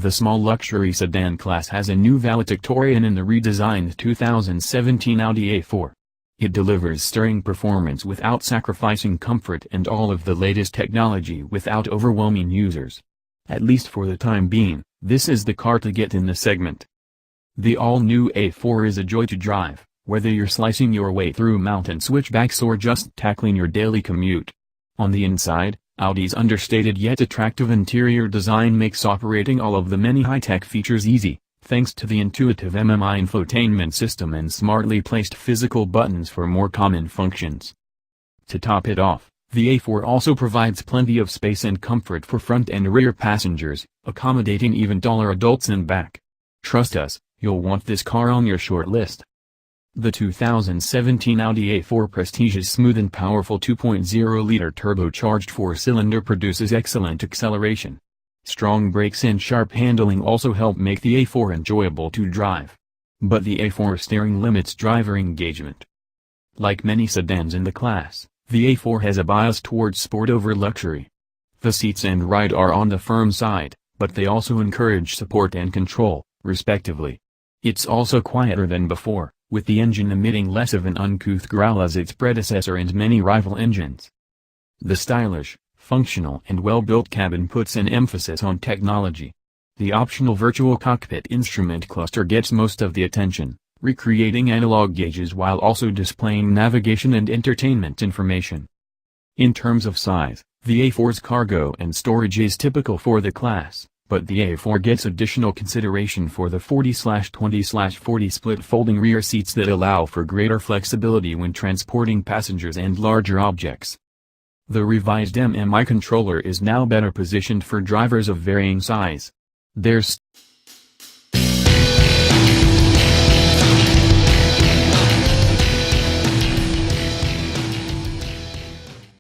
The small luxury sedan class has a new valedictorian in the redesigned 2017 Audi A4. It delivers stirring performance without sacrificing comfort and all of the latest technology without overwhelming users. At least for the time being, this is the car to get in the segment. The all-new A4 is a joy to drive, whether you're slicing your way through mountain switchbacks or just tackling your daily commute. On the inside, Audi's understated yet attractive interior design makes operating all of the many high-tech features easy, thanks to the intuitive MMI infotainment system and smartly placed physical buttons for more common functions. To top it off, the A4 also provides plenty of space and comfort for front and rear passengers, accommodating even taller adults in back. Trust us, you'll want this car on your short list. The 2017 Audi A4 Prestige's smooth and powerful 2.0-liter turbocharged four-cylinder produces excellent acceleration. Strong brakes and sharp handling also help make the A4 enjoyable to drive. But the A4 steering limits driver engagement. Like many sedans in the class, the A4 has a bias towards sport over luxury. The seats and ride are on the firm side, but they also encourage support and control, respectively. It's also quieter than before, with the engine emitting less of an uncouth growl as its predecessor and many rival engines. The stylish, functional and well-built cabin puts an emphasis on technology. The optional virtual cockpit instrument cluster gets most of the attention, recreating analog gauges while also displaying navigation and entertainment information. In terms of size, the A4's cargo and storage is typical for the class, but the A4 gets additional consideration for the 40/20/40 split folding rear seats that allow for greater flexibility when transporting passengers and larger objects. The revised MMI controller is now better positioned for drivers of varying size. There's